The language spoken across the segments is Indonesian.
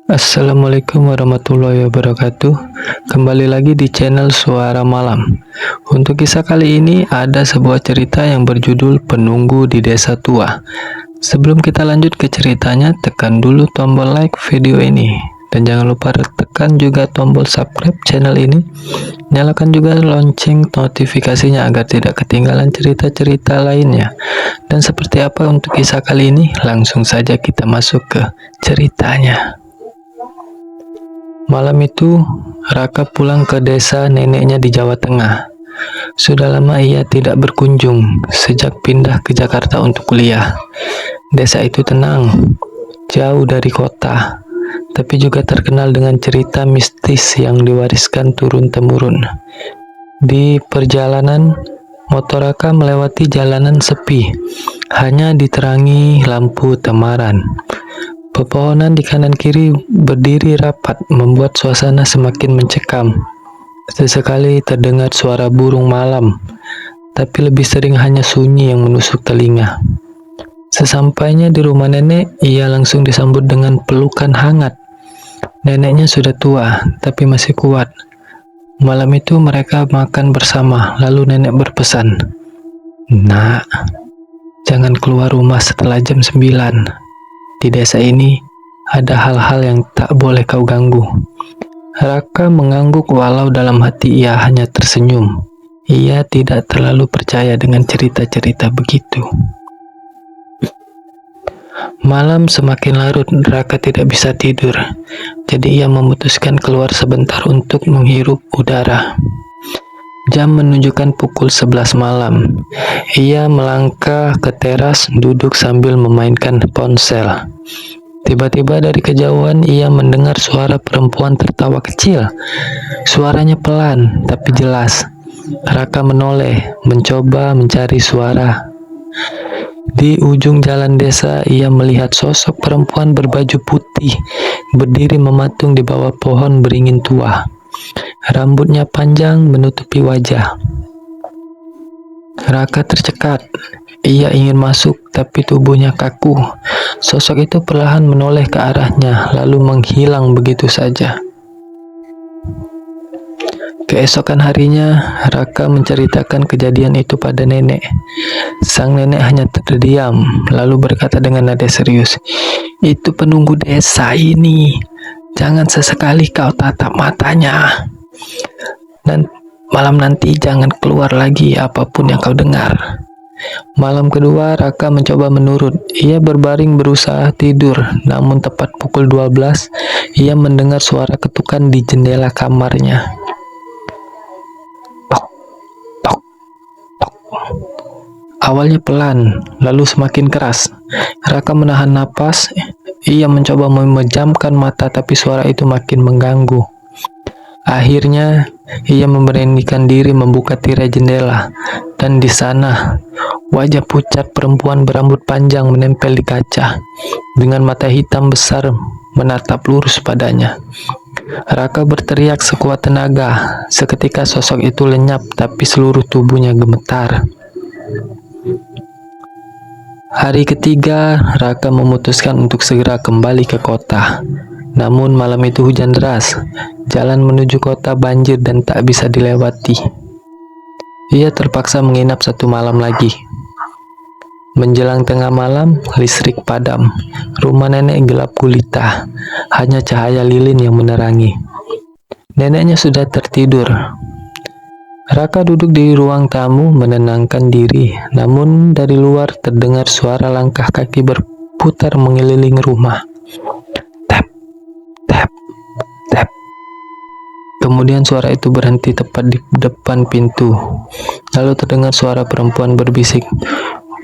Assalamualaikum warahmatullahi wabarakatuh. Kembali lagi di channel Suara Malam. Untuk kisah kali ini ada sebuah cerita yang berjudul Penunggu di Desa Tua. Sebelum kita lanjut ke ceritanya, tekan dulu tombol like video ini. Dan jangan lupa tekan juga tombol subscribe channel ini. Nyalakan juga lonceng notifikasinya agar tidak ketinggalan cerita-cerita lainnya. Dan seperti apa untuk kisah kali ini? Langsung saja kita masuk ke ceritanya. Malam itu, Raka pulang ke desa neneknya di Jawa Tengah. Sudah lama ia tidak berkunjung sejak pindah ke Jakarta untuk kuliah. Desa itu tenang, jauh dari kota, tapi juga terkenal dengan cerita mistis yang diwariskan turun-temurun. Di perjalanan, motor Raka melewati jalanan sepi, hanya diterangi lampu temaram. Pepohonan di kanan kiri berdiri rapat, membuat suasana semakin mencekam. Sesekali terdengar suara burung malam, tapi lebih sering hanya sunyi yang menusuk telinga. Sesampainya di rumah nenek, ia langsung disambut dengan pelukan hangat. Neneknya sudah tua, tapi masih kuat. Malam itu mereka makan bersama, lalu nenek berpesan, "Nak, jangan keluar rumah setelah jam 9. Di desa ini ada hal-hal yang tak boleh kau ganggu." Raka mengangguk walau dalam hati ia hanya tersenyum. Ia tidak terlalu percaya dengan cerita-cerita begitu. Malam semakin larut, Raka tidak bisa tidur. Jadi ia memutuskan keluar sebentar untuk menghirup udara. Jam menunjukkan pukul 11 malam. Ia melangkah ke teras, duduk sambil memainkan ponsel. Tiba-tiba dari kejauhan ia mendengar suara perempuan tertawa kecil. Suaranya pelan tapi jelas. Raka menoleh, mencoba mencari suara. Di ujung jalan desa ia melihat sosok perempuan berbaju putih berdiri mematung di bawah pohon beringin tua. Rambutnya panjang menutupi wajah. Raka tercekat. Ia ingin masuk, tapi tubuhnya kaku. Sosok itu perlahan menoleh ke arahnya, lalu menghilang begitu saja. Keesokan harinya, Raka menceritakan kejadian itu pada nenek. Sang nenek hanya terdiam, lalu berkata dengan nada serius, "Itu penunggu desa ini. Jangan sesekali kau tatap matanya. Dan malam nanti jangan keluar lagi apapun yang kau dengar." Malam kedua, Raka mencoba menurut. Ia berbaring berusaha tidur, namun tepat pukul 12, ia mendengar suara ketukan di jendela kamarnya. Tok, tok, tok. Awalnya pelan, lalu semakin keras. Raka menahan napas. Ia mencoba memejamkan mata, tapi suara itu makin mengganggu. Akhirnya, ia memberanikan diri membuka tirai jendela, dan di sana, wajah pucat perempuan berambut panjang menempel di kaca, dengan mata hitam besar menatap lurus padanya. Raka berteriak sekuat tenaga. Seketika sosok itu lenyap, tapi seluruh tubuhnya gemetar. Hari ketiga, Raka memutuskan untuk segera kembali ke kota. Namun malam itu hujan deras. Jalan menuju kota banjir dan tak bisa dilewati. Ia terpaksa menginap 1 malam lagi. Menjelang tengah malam, listrik padam. Rumah nenek gelap gulita. Hanya cahaya lilin yang menerangi. Neneknya sudah tertidur. Raka duduk di ruang tamu menenangkan diri. Namun dari luar terdengar suara langkah kaki berputar mengelilingi rumah. Tap, tap, tap. Kemudian suara itu berhenti tepat di depan pintu. Lalu terdengar suara perempuan berbisik,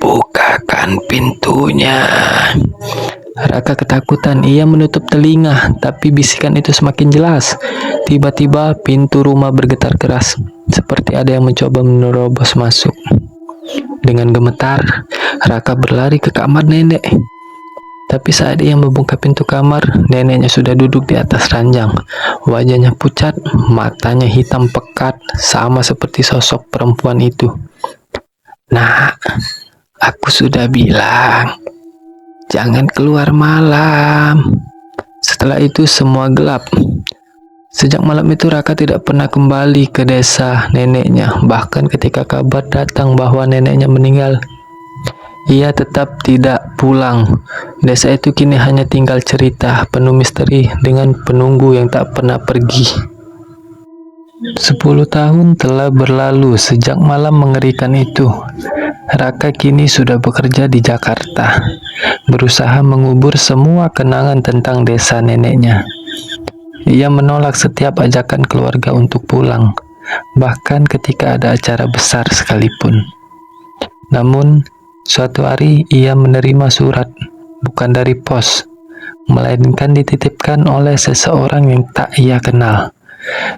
"Bukakan pintunya." Raka ketakutan. Ia menutup telinga, tapi bisikan itu semakin jelas. Tiba-tiba pintu rumah bergetar keras, seperti ada yang mencoba menerobos masuk. Dengan gemetar, Raka berlari ke kamar nenek. Tapi saat ia membuka pintu kamar, neneknya sudah duduk di atas ranjang. Wajahnya pucat, matanya hitam pekat, sama seperti sosok perempuan itu. "Nak, aku sudah bilang, jangan keluar malam. Setelah itu semua gelap. Sejak malam itu Raka tidak pernah kembali ke desa neneknya. Bahkan ketika kabar datang bahwa neneknya meninggal, ia tetap tidak pulang. Desa itu kini hanya tinggal cerita penuh misteri dengan penunggu yang tak pernah pergi. 10 tahun telah berlalu sejak malam mengerikan itu. Raka kini sudah bekerja di Jakarta, berusaha mengubur semua kenangan tentang desa neneknya. Ia menolak setiap ajakan keluarga untuk pulang, bahkan ketika ada acara besar sekalipun. Namun, suatu hari ia menerima surat, bukan dari pos, melainkan dititipkan oleh seseorang yang tak ia kenal.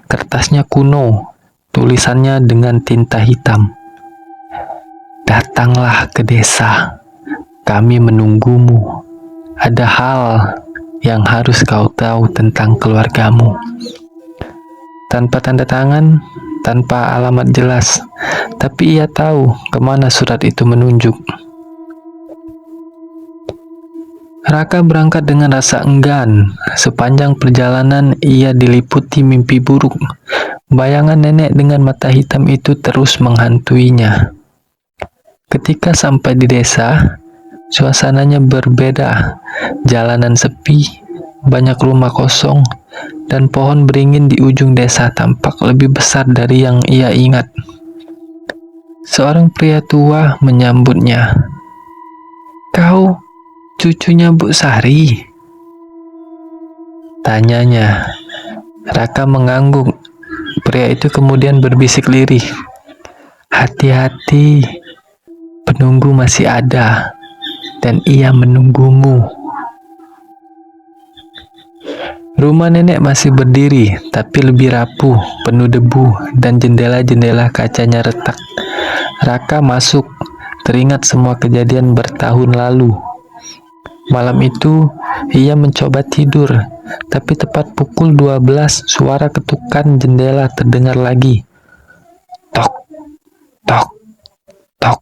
Kertasnya kuno, tulisannya dengan tinta hitam. Datanglah ke desa, kami menunggumu. Ada hal yang harus kau tahu tentang keluargamu. Tanpa tanda tangan, tanpa alamat jelas, tapi ia tahu kemana surat itu menunjuk. Raka berangkat dengan rasa enggan. Sepanjang perjalanan ia diliputi mimpi buruk. Bayangan nenek dengan mata hitam itu terus menghantuinya. Ketika sampai di desa, suasananya berbeda. Jalanan sepi, banyak rumah kosong, dan pohon beringin di ujung desa tampak lebih besar dari yang ia ingat. Seorang pria tua menyambutnya. "Kau cucunya Bu Sari?" tanyanya. Raka mengangguk. Pria itu kemudian berbisik lirih. "Hati-hati, penunggu masih ada, dan ia menunggumu." Rumah nenek masih berdiri, tapi lebih rapuh, penuh debu, dan jendela-jendela kacanya retak. Raka masuk, teringat semua kejadian bertahun lalu. Malam itu, ia mencoba tidur, tapi tepat pukul 12, suara ketukan jendela terdengar lagi. Tok, tok, tok.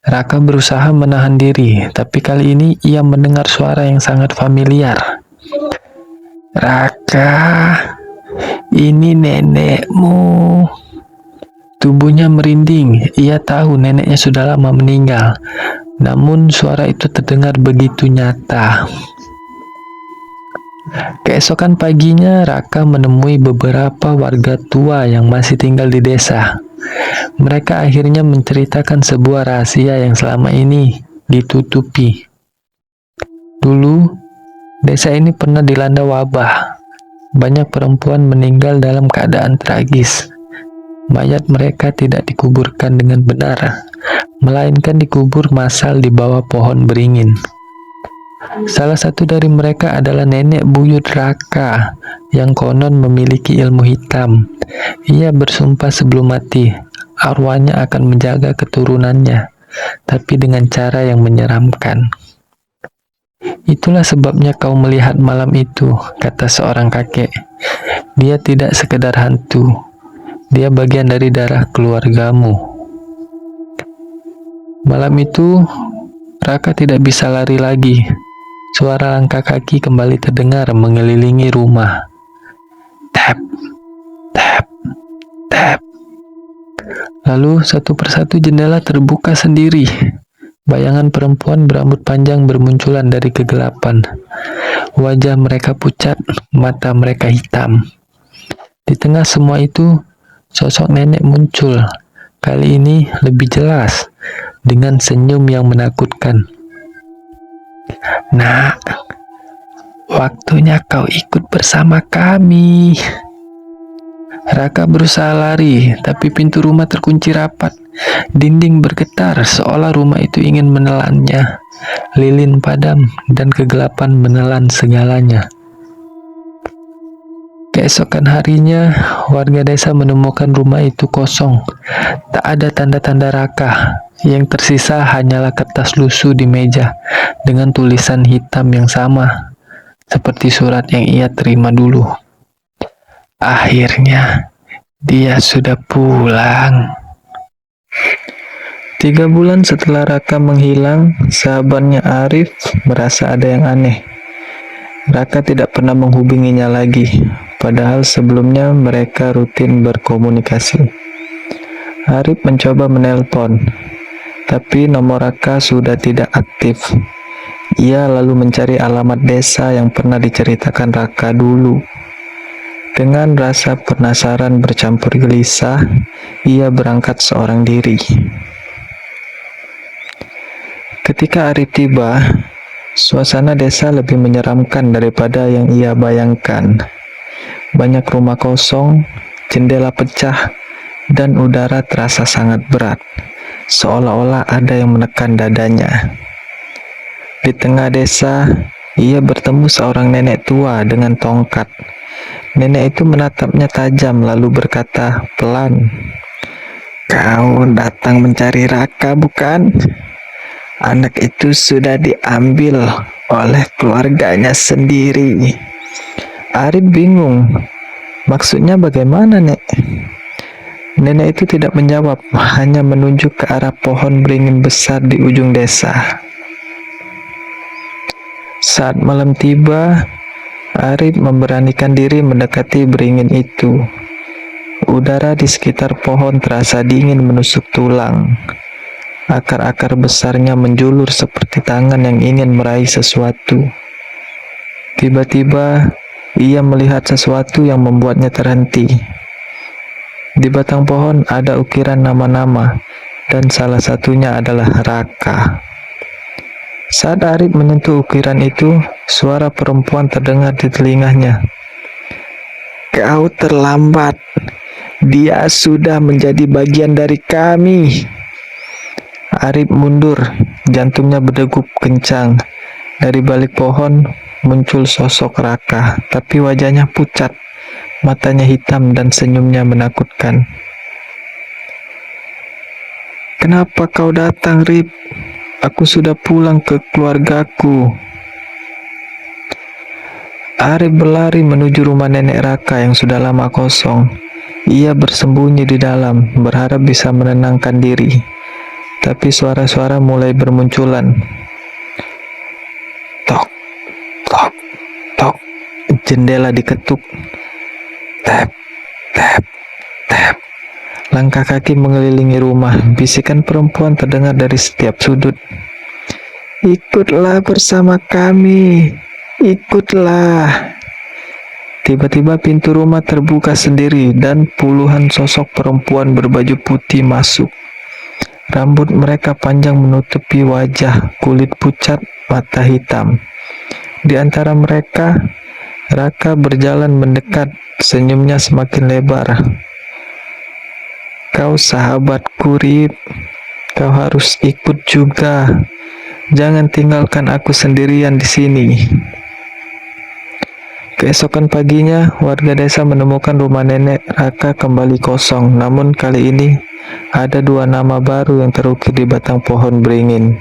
Raka berusaha menahan diri, tapi kali ini ia mendengar suara yang sangat familiar. "Raka, ini nenekmu." Tubuhnya merinding. Ia tahu neneknya sudah lama meninggal. Namun suara itu terdengar begitu nyata. Keesokan paginya, Raka menemui beberapa warga tua yang masih tinggal di desa. Mereka akhirnya menceritakan sebuah rahasia yang selama ini ditutupi. Dulu, desa ini pernah dilanda wabah. Banyak perempuan meninggal dalam keadaan tragis. Mayat mereka tidak dikuburkan dengan benar, melainkan dikubur massal di bawah pohon beringin. Salah satu dari mereka adalah nenek buyut Raka yang konon memiliki ilmu hitam. Ia bersumpah sebelum mati, arwahnya akan menjaga keturunannya, tapi dengan cara yang menyeramkan. "Itulah sebabnya kau melihat malam itu," kata seorang kakek. "Dia tidak sekedar hantu. Dia bagian dari darah keluargamu." Malam itu, Raka tidak bisa lari lagi. Suara langkah kaki kembali terdengar mengelilingi rumah. Tap, tap, tap. Lalu satu persatu jendela terbuka sendiri. Bayangan perempuan berambut panjang bermunculan dari kegelapan. Wajah mereka pucat, mata mereka hitam. Di tengah semua itu, sosok nenek muncul. Kali ini lebih jelas, dengan senyum yang menakutkan. "Nak, waktunya kau ikut bersama kami." Raka berusaha lari, tapi pintu rumah terkunci rapat. Dinding bergetar seolah rumah itu ingin menelannya. Lilin padam dan kegelapan menelan segalanya. Keesokan harinya, warga desa menemukan rumah itu kosong. Tak ada tanda-tanda Raka. Yang tersisa hanyalah kertas lusuh di meja dengan tulisan hitam yang sama, seperti surat yang ia terima dulu. Akhirnya, dia sudah pulang. 3 bulan setelah Raka menghilang, sahabatnya Arif merasa ada yang aneh. Raka tidak pernah menghubunginya lagi, padahal sebelumnya mereka rutin berkomunikasi. Arif mencoba menelpon, tapi nomor Raka sudah tidak aktif. Ia lalu mencari alamat desa yang pernah diceritakan Raka dulu. Dengan rasa penasaran bercampur gelisah, ia berangkat seorang diri. Ketika Arif tiba, suasana desa lebih menyeramkan daripada yang ia bayangkan. Banyak rumah kosong, jendela pecah, dan udara terasa sangat berat, seolah-olah ada yang menekan dadanya. Di tengah desa, ia bertemu seorang nenek tua dengan tongkat. Nenek itu menatapnya tajam lalu berkata pelan, "Kau datang mencari Raka, bukan? Anak itu sudah diambil oleh keluarganya sendiri." Arif bingung. Maksudnya bagaimana, Nek? Nenek itu tidak menjawab, hanya menunjuk ke arah pohon beringin besar di ujung desa. Saat malam tiba, Arif memberanikan diri mendekati beringin itu. Udara di sekitar pohon terasa dingin menusuk tulang. Akar-akar besarnya menjulur seperti tangan yang ingin meraih sesuatu. Tiba-tiba, ia melihat sesuatu yang membuatnya terhenti. Di batang pohon ada ukiran nama-nama, dan salah satunya adalah Raka. Saat Arif menyentuh ukiran itu, suara perempuan terdengar di telinganya. "Kau terlambat. Dia sudah menjadi bagian dari kami." Arif mundur, jantungnya berdegup kencang. Dari balik pohon muncul sosok Raka, tapi wajahnya pucat, matanya hitam dan senyumnya menakutkan. "Kenapa kau datang, Rip? Aku sudah pulang ke keluargaku." Arif berlari menuju rumah nenek Raka yang sudah lama kosong. Ia bersembunyi di dalam, berharap bisa menenangkan diri. Tapi suara-suara mulai bermunculan. Tok, tok, tok. Jendela diketuk. Tap, tap, tap. Langkah kaki mengelilingi rumah. Bisikan perempuan terdengar dari setiap sudut. "Ikutlah bersama kami. Ikutlah." Tiba-tiba pintu rumah terbuka sendiri dan puluhan sosok perempuan berbaju putih masuk. Rambut mereka panjang menutupi wajah, kulit pucat, mata hitam. Di antara mereka, Raka berjalan mendekat, senyumnya semakin lebar. "Kau sahabatku, Rip. Kau harus ikut juga. Jangan tinggalkan aku sendirian di sini." Keesokan paginya, warga desa menemukan rumah nenek Raka kembali kosong, namun kali ini ada dua nama baru yang terukir di batang pohon beringin,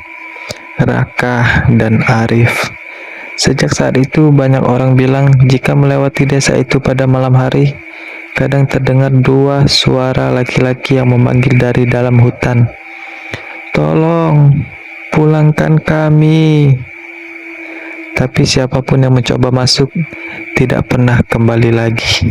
Raka dan Arif. Sejak saat itu, banyak orang bilang jika melewati desa itu pada malam hari, kadang terdengar dua suara laki-laki yang memanggil dari dalam hutan, "Tolong, pulangkan kami." Tapi siapapun yang mencoba masuk tidak pernah kembali lagi.